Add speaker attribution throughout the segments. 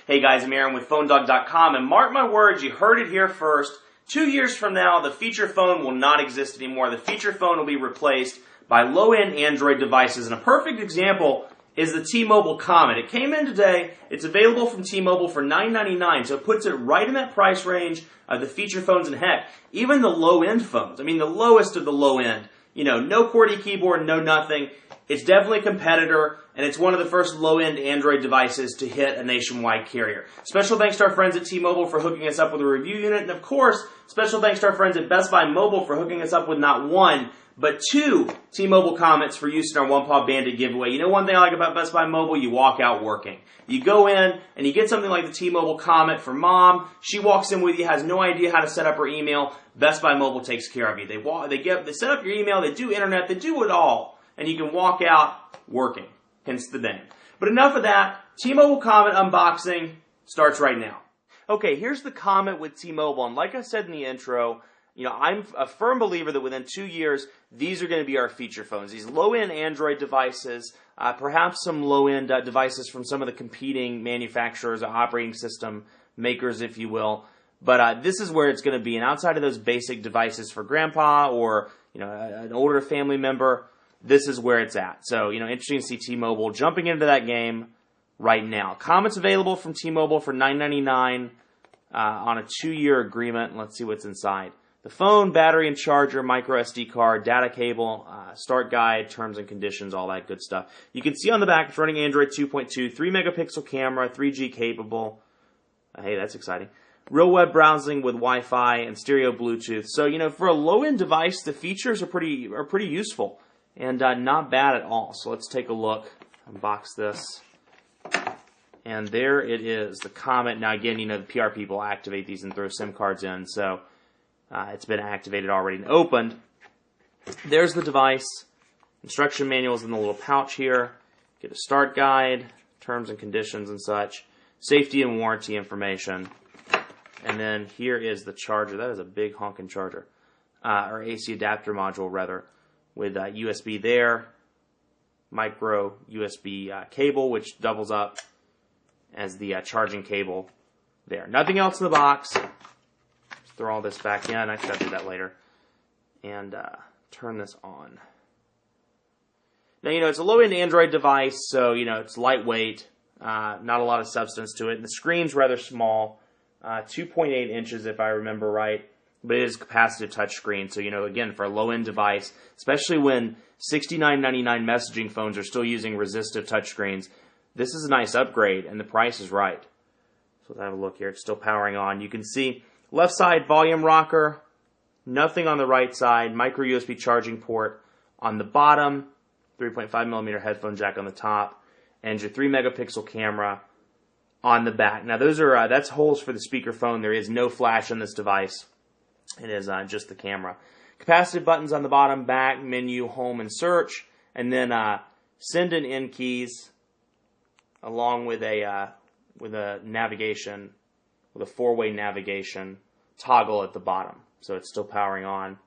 Speaker 1: Hey guys, I'm Aaron with PhoneDog.com, and mark my words, you heard it here first. 2 years from now, the feature phone will not exist anymore. The feature phone will be replaced by low-end Android devices, and a perfect example is the T-Mobile Comet. It came in today. It's available from T-Mobile for $9.99, so it puts it right in that price range of the feature phones, and heck, even the low-end phones. I mean, the lowest of the low-end. You know, no QWERTY keyboard, no nothing. It's definitely a competitor, and it's one of the first low-end Android devices to hit a nationwide carrier. Special thanks to our friends at T-Mobile for hooking us up with a review unit, and of course, special thanks to our friends at Best Buy Mobile for hooking us up with not one, but 2 T-Mobile Comets for use in our One Paw Bandit giveaway. You know one thing I like about Best Buy Mobile? You walk out working. You go in, and you get something like the T-Mobile Comet for mom. She walks in with you, has no idea how to set up her email. Best Buy Mobile takes care of you. They set up your email, they do internet, they do it all. And you can walk out working, hence the name. But enough of that. T-Mobile Comet unboxing starts right now. Okay, here's the Comet with T-Mobile, and like I said in the intro, you know, I'm a firm believer that within 2 years, these are going to be our feature phones. These low-end Android devices, perhaps some low-end devices from some of the competing manufacturers, operating system makers, if you will. But this is where it's going to be, and outside of those basic devices for grandpa or, you know, an older family member, this is where it's at. So, you know, interesting to see T-Mobile jumping into that game right now. Comet's available from T-Mobile for $9.99 on a 2-year agreement. Let's see what's inside. The phone, battery and charger, micro SD card, data cable, start guide, terms and conditions, all that good stuff. You can see on the back it's running Android 2.2, 3-megapixel camera, 3G capable. Hey, that's exciting. Real web browsing with Wi-Fi and stereo Bluetooth. So, you know, for a low-end device, the features are pretty useful. And not bad at all. So let's take a look. Unbox this. And there it is, the Comet. Now again, you know, the PR people activate these and throw SIM cards in. So it's been activated already and opened. There's the device. Instruction manuals in the little pouch here. Get a start guide, terms and conditions and such. Safety and warranty information. And then here is the charger. That is a big honking charger. Or AC adapter module, rather. With USB there, micro USB cable, which doubles up as the charging cable there. Nothing else in the box. Just throw all this back in. Actually, I'll do that later. And turn this on. Now, you know, it's a low-end Android device, so, you know, it's lightweight. Not a lot of substance to it. And the screen's rather small. 2.8 inches, if I remember right. But it is capacitive touchscreen, so, you know, again, for a low-end device, especially when $69.99 messaging phones are still using resistive touchscreens, this is a nice upgrade, and the price is right. So let's have a look here. It's still powering on. You can see left side volume rocker, nothing on the right side, micro USB charging port on the bottom, 3.5mm headphone jack on the top, and your 3-megapixel camera on the back. Now, those are that's holes for the speakerphone. There is no flash on this device. It is just the camera. Capacitive buttons on the bottom, back, menu, home, and search. And then send and end keys along with a navigation, with a 4-way navigation toggle at the bottom. So it's still powering on.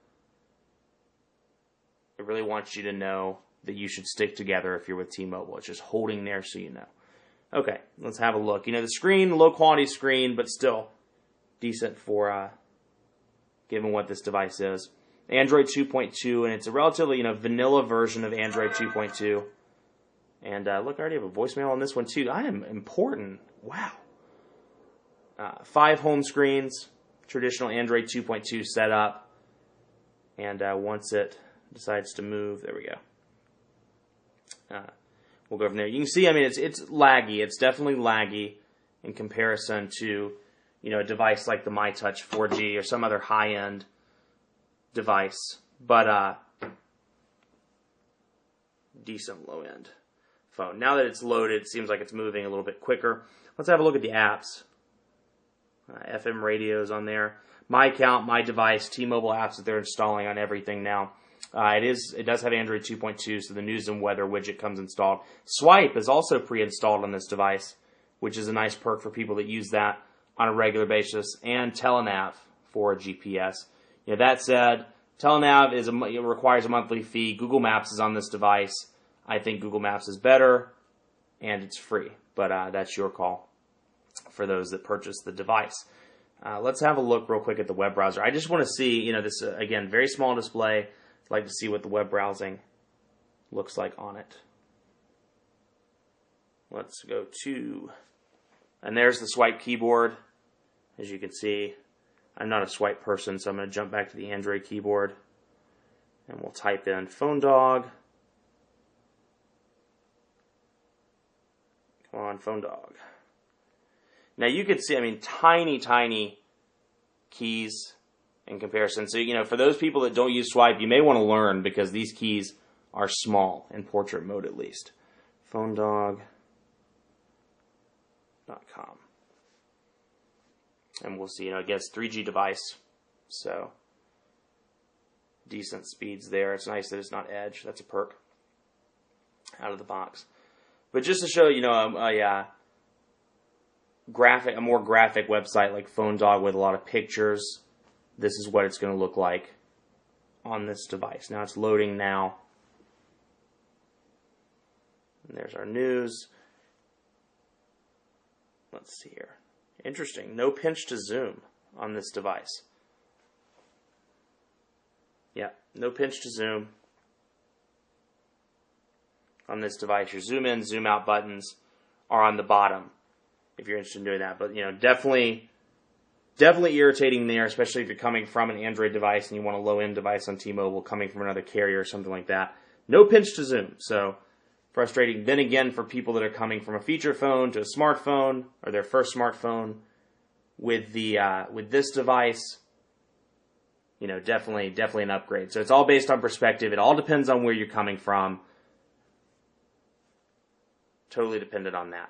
Speaker 1: It really wants you to know that you should stick together if you're with T-Mobile. It's just holding there so you know. Okay, let's have a look. You know, the screen, low-quality screen, but still decent for given what this device is. Android 2.2, and it's a relatively, you know, vanilla version of Android 2.2. And look, I already have a voicemail on this one too. I am important. Wow. 5 home screens, traditional Android 2.2 setup. And once it decides to move, there we go. We'll go from there. You can see, I mean, it's laggy. It's definitely laggy in comparison to, you know, a device like the MyTouch 4G or some other high-end device, but decent low-end phone. Now that it's loaded, it seems like it's moving a little bit quicker. Let's have a look at the apps. FM radios on there. My account, my device, T-Mobile apps that they're installing on everything now. It does have Android 2.2, so the news and weather widget comes installed. Swipe is also pre-installed on this device, which is a nice perk for people that use that on a regular basis, and Telenav for GPS. You know, that said, Telenav requires a monthly fee. Google Maps is on this device. I think Google Maps is better, and it's free, but that's your call. for those that purchase the device. Let's have a look real quick at the web browser. I just want to see, this, again, very small display. I'd like to see what the web browsing looks like on it. Let's go to, and there's the swipe keyboard. As you can see, I'm not a swipe person, so I'm going to jump back to the Android keyboard, and we'll type in PhoneDog. Come on, PhoneDog. Now you can see, tiny, tiny keys in comparison. So, for those people that don't use swipe, you may want to learn because these keys are small in portrait mode at least. PhoneDog.com. And we'll see, again, it's 3G device, so decent speeds there. It's nice that it's not Edge. That's a perk out of the box. But just to show, a more graphic website like PhoneDog with a lot of pictures, this is what it's going to look like on this device. Now it's loading now. And there's our news. Let's see here. Interesting. No pinch to zoom on this device. Yeah, no pinch to zoom on this device. Your zoom in, zoom out buttons are on the bottom if you're interested in doing that. But, definitely irritating there, especially if you're coming from an Android device and you want a low-end device on T-Mobile coming from another carrier or something like that. No pinch to zoom, so frustrating. Then again, for people that are coming from a feature phone to a smartphone or their first smartphone with this device, definitely an upgrade. So it's all based on perspective. It all depends on where you're coming from. Totally dependent on that.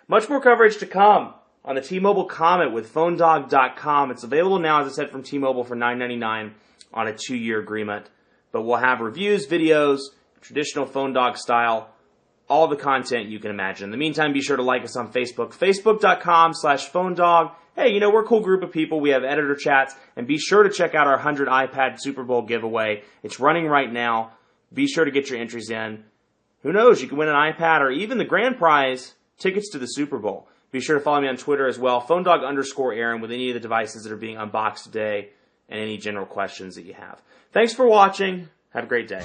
Speaker 1: Much more coverage to come on the T-Mobile Comet with PhoneDog.com. It's available now, as I said, from T-Mobile for $9.99 on a 2-year agreement. But we'll have reviews, videos, traditional PhoneDog style, all the content you can imagine. In the meantime, be sure to like us on Facebook, Facebook.com/PhoneDog. Hey, we're a cool group of people. We have editor chats. And be sure to check out our 100 iPad Super Bowl giveaway. It's running right now. Be sure to get your entries in. Who knows? You can win an iPad or even the grand prize, tickets to the Super Bowl. Be sure to follow me on Twitter as well, PhoneDog_Aaron, with any of the devices that are being unboxed today and any general questions that you have. Thanks for watching. Have a great day.